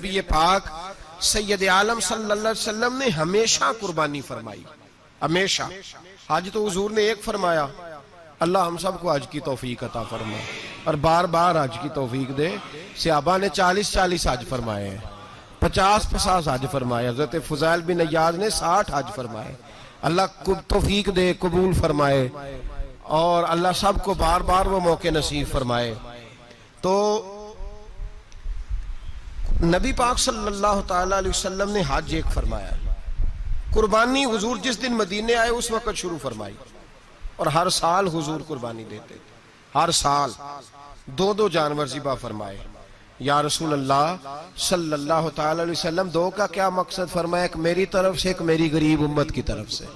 नबी पाक सैयद आलम सल्लल्लाहु अलैहि वसल्लम ने हमेशा कुर्बानी फरमाई, हमेशा। आज तो हुजूर ने एक फरमाया, अल्लाह हम सबको हज की तौफीक अता फरमाए और बार बार हज की तौफीक दे। सहाबा ने 40-40 हज फरमाए हैं, 50-50 हज फरमाए। हजरत फुज़ैल बिन अय्याज ने 60 हज फरमाए। अल्लाह तौफीक दे, कबूल फरमाए और अल्लाह सबको बार बार वो मौके नसीब फरमाए। तो नबी पाक सल्लल्लाहु तआला अलैहि वसल्लम ने हज एक फरमाया। कुर्बानी हुजूर जिस दिन मदीने आए उस वक्त शुरू फरमाई और हर साल हुजूर कुर्बानी देते थे। हर साल 2-2 जानवर ज़िबा फरमाए। या रसूल अल्लाह सल्लल्लाहु तआला अलैहि वसल्लम, 2 का क्या मकसद फरमाया? एक मेरी तरफ से, एक मेरी गरीब उम्मत की तरफ से।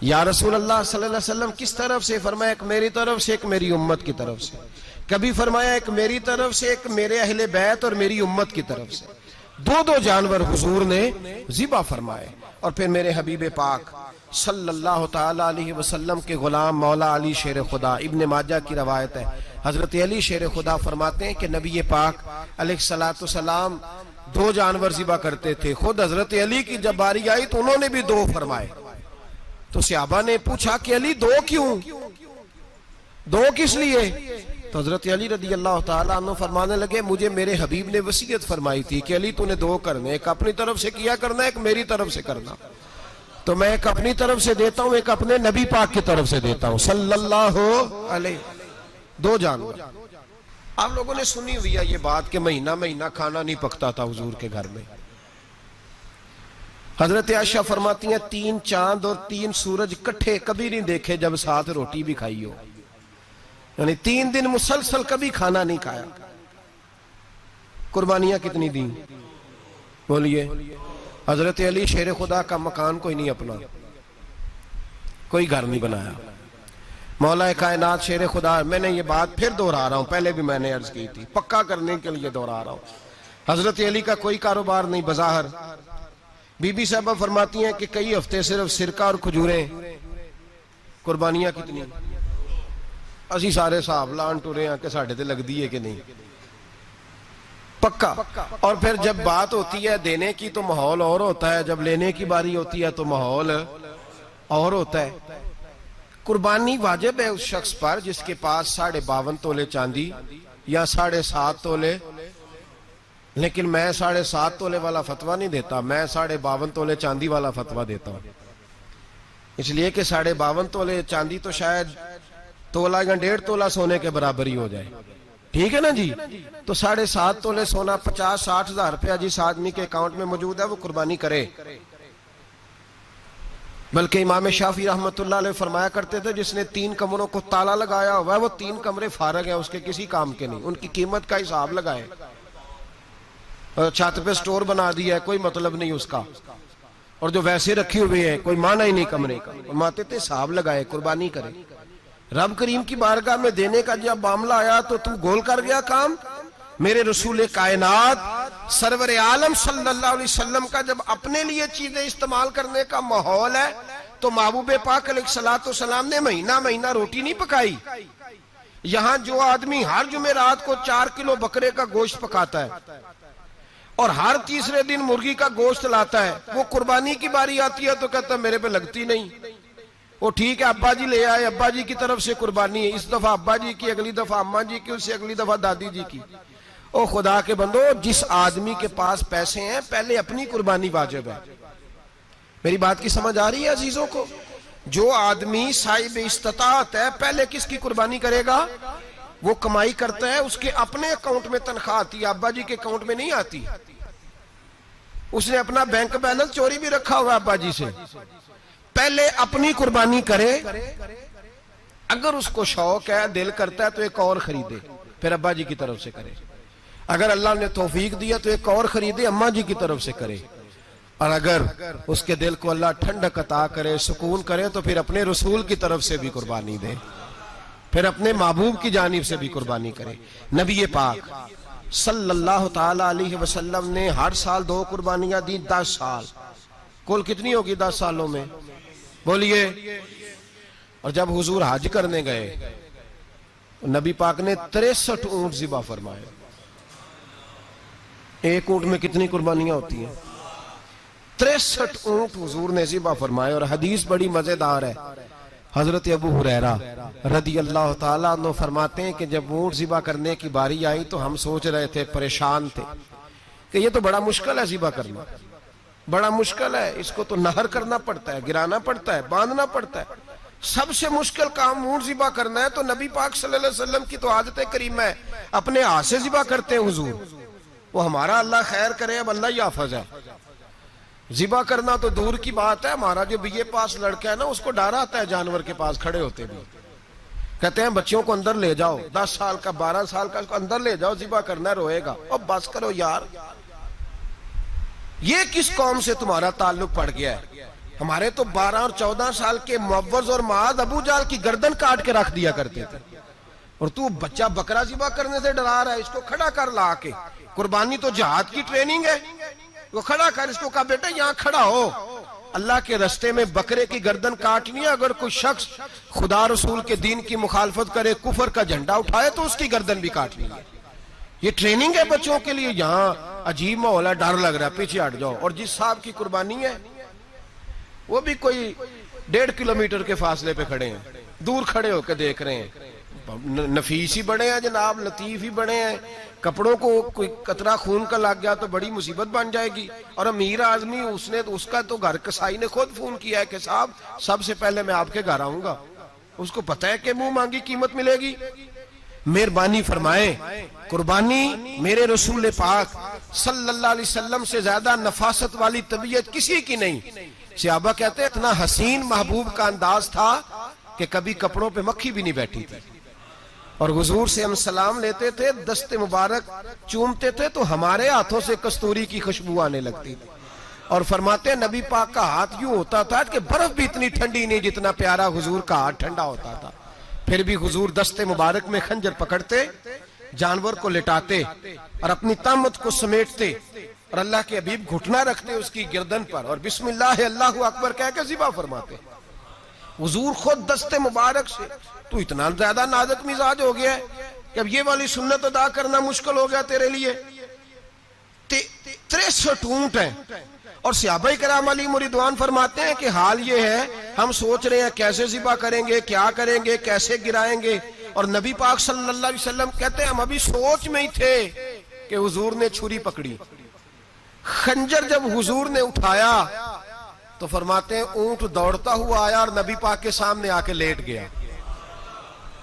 या रसूल अल्लाह सल्लल्लाहु अलैहि वसल्लम किस तरफ से फरमाया? एक मेरी तरफ से, एक मेरी उम्मत की तरफ से। कभी फरमाया एक मेरी तरफ से, एक मेरे अहले बैत और मेरी उम्मत की तरफ से। 2-2 जानवर हुजूर ने ज़िबा फरमाए। और फिर मेरे हबीब पाक सल्लल्लाहु तआला अलैहि वसल्लम के गुलाम मौला अली शेर खुदा, इब्ने माजा की रवायत है, हजरत अली शेर खुदा फरमाते हैं कि नबी पाक अलैहिस्सलातु सलाम 2 जानवर ज़िबा करते थे। खुद हजरत अली की जब बारी आई तो उन्होंने भी 2 फरमाए। तो सहाबा ने पूछा कि अली 2 क्यों, 2 किस लिए? तो हजरत अली रदी अल्लाह तआला अन्हु फरमाने लगे, मुझे मेरे हबीब ने वसीयत फरमाई थी कि अली तूने 2 करने, एक अपनी तरफ से किया करना, एक मेरी तरफ से करना। तो मैं एक अपनी तरफ से देता हूं, एक अपने नबी पाक की तरफ से देता हूं सल्लल्लाहु अलैहि। 2 जानवर। आप लोगों ने सुनी हुई है ये बात कि महीना महीना खाना नहीं पकता था हुजूर के घर में। हजरत आयशा फरमाती हैं 3 चांद और 3 सूरज इकट्ठे कभी नहीं देखे जब साथ रोटी भी खाई हो। यानी 3 दिन मुसलसल कभी खाना नहीं खाया। कुर्बानियां कितनी दी बोलिए? हजरत अली शेर खुदा का मकान कोई नहीं अपना, कोई घर नहीं बनाया। मौला कायनात शेर खुदा, मैंने ये बात फिर दोहरा रहा हूं, पहले भी मैंने अर्ज की थी, पक्का करने के लिए दोहरा रहा हूं। हजरत अली का कोई कारोबार नहीं बज़ाहिर। बीबी साहबा फरमाती हैं कि कई हफ्ते सिर्फ सिरका और खजूरें। कुर्बानियां कितनी? असी सारे हिसाब लान टुरे हैं कि साढ़े ते लगती है कि नहीं, पक्का। और फिर जब बात होती है देने की तो माहौल और होता है, जब लेने की बारी होती है तो माहौल और होता है। कुर्बानी वाजिब है उस शख्स पर जिसके पास 52.5 तोले चांदी या 7.5 तोले। लेकिन मैं 7.5 तोले वाला फतवा नहीं देता, मैं 52.5 तोले चांदी वाला फतवा देता हूं। इसलिए कि 52.5 तोले चांदी तो शायद तोला या 1.5 तोला सोने के बराबर ही हो जाए, ठीक है ना जी। तो 7.5 तोले सोना 50-60 हजार रुपया जिस आदमी के अकाउंट में मौजूद है वो कुर्बानी करे। बल्कि इमाम शाफी रहमतुल्लाह अलैह फरमाया करते थे, जिसने 3 कमरों को ताला लगाया हुआ है वो 3 कमरे फारग हैं, उसके किसी काम के नहीं, उनकी कीमत का हिसाब लगाए। छत पे स्टोर बना दिया है, कोई मतलब नहीं उसका, और जो वैसे रखे हुए हैं कोई माना ही नहीं कमरे का। माते थे हिसाब लगाए, कुर्बानी करे। रब करीम की बारगाह में देने का जब मामला आया तो तू गोल कर गया काम। मेरे रसूल कायनात सरवर आलम सल्लल्लाहु अलैहि वसल्लम का जब अपने लिए चीजें इस्तेमाल करने का माहौल है तो महबूब पाक अलैहिस्सलातु वस्सलाम ने महीना महीना रोटी नहीं पकाई। यहां जो आदमी हर जुमेरात को 4 किलो बकरे का गोश्त पकाता है और हर तीसरे दिन मुर्गी का गोश्त लाता है, वो कुर्बानी की बारी आती है तो कहता मेरे पे लगती नहीं। वो ठीक है, अब्बा जी ले आए, अब्बा जी की तरफ से कुर्बानी है, इस दफा अब्बा जी की, अगली दफा अम्मा जी की, उससे अगली दफा दादी जी की। ओ खुदा के बंदो, जिस आदमी के पास पैसे हैं पहले अपनी कुर्बानी वाजिब है। मेरी बात की समझ आ रही है अजीजों को? जो आदमी साहिब इस्तिताअत है पहले किसकी कुर्बानी करेगा? वो कमाई करता है, उसके अपने अकाउंट में तनख्वाह आती है, अब्बा जी के अकाउंट में नहीं आती। उसने अपना बैंक बैलेंस चोरी भी रखा हुआ अब्बा जी से। पहले अपनी कुर्बानी करे, अगर उसको शौक है, दिल करता है तो एक और खरीदे, फिर अब्बा जी की तरफ से करे। अगर अल्लाह ने तौफीक दिया तो एक और खरीदे, अम्मा जी की तरफ से करे। और अगर उसके दिल को अल्लाह ठंडक अता करे, सुकून करे, तो फिर अपने रसूल की तरफ से भी कुर्बानी दे, फिर अपने महबूब की जानिब से भी कुर्बानी करे। नबी पाक सल्लल्लाहु ताला अलैहि वसल्लम ने हर साल 2 कुर्बानियां दी, 10 साल। कुल कितनी होगी 10 सालों में बोलिए? और जब हुजूर हज करने गए नबी पाक ने 63 ऊंट ज़िबा फरमाए। एक ऊंट में कितनी कुर्बानियां होती हैं? 63 ऊंट हुजूर ने ज़िबा फरमाए। और हदीस बड़ी मजेदार है। हजरत अबू हुरैरा रदी अल्लाह ताला अन्हु फरमाते हैं कि जब ऊंट ज़िबा करने की बारी आई तो हम सोच रहे थे, परेशान थे कि ये तो बड़ा मुश्किल है ज़िबा करना, बड़ा मुश्किल है, इसको तो नहर करना पड़ता है, गिराना पड़ता है, बांधना पड़ता है। सबसे मुश्किल काम ऊंट ज़िबा करना है। तो नबी पाक सल्लल्लाहु अलैहि वसल्लम की तो आदत करीम है, अपने हाथ से ज़िबा करते हैं हुजूर। वो हमारा अल्लाह खैर करे, अब अल्लाह ही हाफिज है। ज़िबा करना तो दूर की बात है, हमारा जो बीए पास लड़का है ना, उसको डर आता है जानवर के पास खड़े होते भी। कहते हैं बच्चों को अंदर ले जाओ, 10 साल का 12 साल का, उसको अंदर ले जाओ, ज़िबा करना रोएगा। अब बस करो यार, ये किस कौम से तुम्हारा ताल्लुक पड़ गया है? हमारे तो 12 और 14 साल के मुअव्वज़ और माद अबू जाल की गर्दन काट के रख दिया करते थे, और तू बच्चा बकरा ज़िबा करने से डरा रहा है। इसको खड़ा कर ला के, कुर्बानी तो जहाद की ट्रेनिंग है, वो खड़ा कर। इसको कहा बेटा यहाँ खड़ा हो, अल्लाह के रास्ते में बकरे की गर्दन काटनी है। अगर कोई शख्स खुदा रसूल के दीन की मुखालफत करे, कुफर का झंडा उठाए, तो उसकी गर्दन भी काटनी है। ये ट्रेनिंग है बच्चों के लिए। यहाँ अजीब माहौल है, डर लग रहा है, पीछे हट जाओ। और जिस साहब की कुर्बानी है वो भी कोई 1.5 किलोमीटर के फासले पे खड़े हैं, दूर खड़े होकर देख रहे हैं। नफीस ही बड़े हैं जनाब, लतीफ ही बड़े हैं। कपड़ों को कोई कतरा खून का लग गया तो बड़ी मुसीबत बन जाएगी। और अमीर आदमी, उसने उसका तो घर कसाई ने खुद फोन किया है कि साहब सबसे पहले मैं आपके घर आऊंगा। उसको पता है कि मुंह मांगी कीमत मिलेगी। मेहरबानी फरमाए, कुर्बानी मेरे रसूल पाक सल्लल्लाहु अलैहि वसल्लम से ज्यादा नफासत वाली तबीयत किसी की नहीं। सहाबा कहते हैं इतना हसीन महबूब का अंदाज था कि कभी कपड़ों पे मक्खी भी नहीं बैठी थी। और हुजूर से हम सलाम लेते थे, दस्ते मुबारक चूमते थे तो हमारे हाथों से कस्तूरी की खुशबू आने लगती थी। और फरमाते नबी पाक का हाथ यूं होता था कि बर्फ भी इतनी ठंडी नहीं जितना प्यारा हुजूर का हाथ ठंडा होता था। फिर भी हुजूर दस्ते मुबारक में खंजर पकड़ते, जानवर को लिटाते और अपनी तामत को समेटते, और अल्लाह के हबीब घुटना रखते उसकी गर्दन पर, और बिस्मिल्लाह अल्लाहु अकबर कह के ज़िबा फरमाते। हुजूर खुद दस्ते मुबारक से। तू इतना ज्यादा नाजुक मिजाज हो गया है कि अब ये वाली सुन्नत अदा करना मुश्किल हो गया तेरे लिए। 63 ऊंट हैं। और सहाबाए किराम अलैहिम रिदवान फरमाते हैं कि हाल ये है, हम सोच रहे हैं कैसे ज़िबा करेंगे, क्या करेंगे, कैसे गिराएंगे। और नबी पाक सल्लल्लाहु अलैहि वसल्लम कहते हैं हम अभी सोच में ही थे कि हुजूर ने छुरी पकड़ी। खंजर जब हुजूर ने उठाया तो फरमाते हैं ऊंट दौड़ता हुआ आया और नबी पाक के सामने आके लेट गया।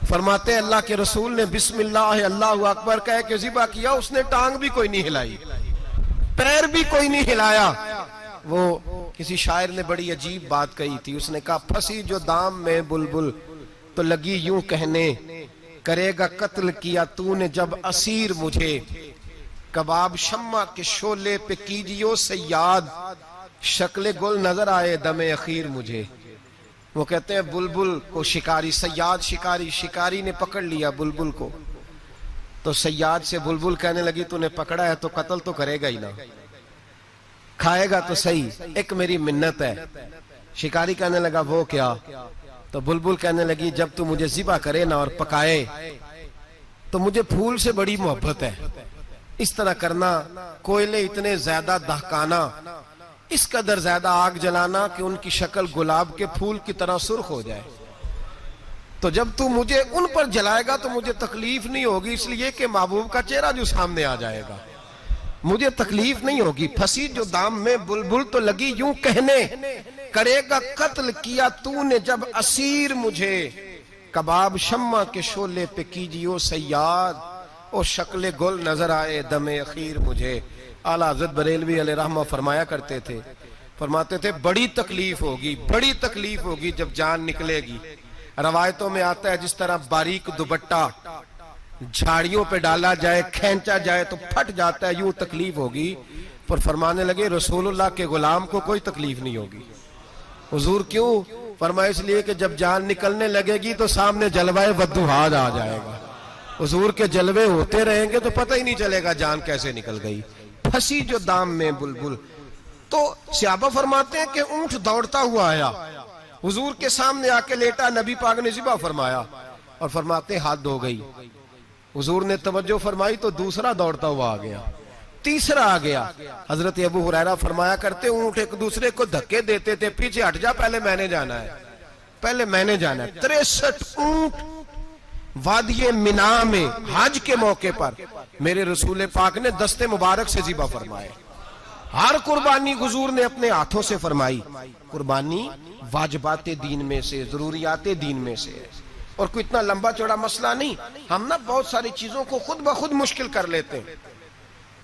फरमाते अल्लाह के रसूल ने बिस्मिल्लाह अल्लाहु अकबर कह के ज़िबा किया। उसने टांग भी कोई नहीं हिलाई, पैर भी कोई नहीं हिलाया। वो किसी शायर ने बड़ी अजीब बात कही थी। उसने कहा फंसी जो दाम में बुलबुल तो लगी यूं कहने, करेगा कत्ल किया तूने जब असीर मुझे, कबाब शम्मा के शोले पे कीजियो सयाद, शक्ल गुल नजर आए दमे अखीर मुझे। वो कहते हैं बुलबुल को शिकारी, सयाद शिकारी, शिकारी ने पकड़ लिया बुलबुल को, तो सयाद से बुलबुल कहने लगी तूने पकड़ा है तो कत्ल तो करेगा ही ना, खाएगा तो सही, एक मेरी मिन्नत है। शिकारी कहने लगा वो क्या? तो बुलबुल कहने लगी जब तू मुझे ज़िबा करे ना और पकाए तो मुझे फूल से बड़ी मोहब्बत है, इस तरह करना, कोयले इतने ज्यादा दहकाना, इस कदर ज्यादा आग जलाना कि उनकी शक्ल गुलाब के फूल की तरह सुर्ख हो जाए। तो जब तू मुझे उन पर जलाएगा तो मुझे तकलीफ नहीं होगी, इसलिए कि महबूब का चेहरा जो सामने आ जाएगा, मुझे तकलीफ नहीं होगी। फंसी जो दाम में बुलबुल तो लगी यूं कहने, करेगा कत्ल किया तूने जब असीर मुझे, कबाब शम्मा के शोले पे कीजियो सयाद, ओ शक्ल गुल नजर आए दमे अखीर मुझे। आला हज़रत बरेलवी अलैहि रहमा फरमाया करते थे, फरमाते थे बड़ी तकलीफ होगी, बड़ी तकलीफ होगी जब जान निकलेगी। रवायतों में आता है जिस तरह बारीक दुपट्टा झाड़ियों पे डाला जाए, खींचा जाए तो फट जाता है, यूं तकलीफ होगी। पर फरमाने लगे रसूलुल्लाह के गुलाम को कोई तकलीफ नहीं होगी। हुजूर क्यों? फरमाया इसलिए कि जब जान निकलने लगेगी तो सामने जलवाए वद्दुहाद आ जाएगा। हुजूर के जलवे होते रहेंगे तो पता ही नहीं चलेगा जान कैसे निकल गई। फंसी जो दाम में बुलबुल। तो सहाबा फरमाते हैं कि ऊंट दौड़ता हुआ आया, हुजूर के सामने आके लेटा, नबी पाक ने ज़िबा फरमाया और फरमाते हाथ धो गई। हुजूर ने तवज्जो फरमाई तो दूसरा दौड़ता हुआ आ गया, तीसरा आ गया। हजरत अबू हुरैरा फरमाया करते ऊंट एक दूसरे को धक्के देते थे, पीछे हट जा, पहले मैंने जाना है, पहले मैंने जाना है। 63 ऊंट वादिये मिना में हज के मौके पर मेरे रसूल पाक ने दस्ते मुबारक से ज़िबा फरमाए। हर कुर्बानी हुजूर ने अपने हाथों से फरमाई। कुर्बानी वाजिबाते दीन में से, जरूरियाते दीन में से है, और कोई इतना लंबा चौड़ा मसला नहीं। हम ना बहुत सारी चीजों को खुद ब खुद मुश्किल कर लेते हैं।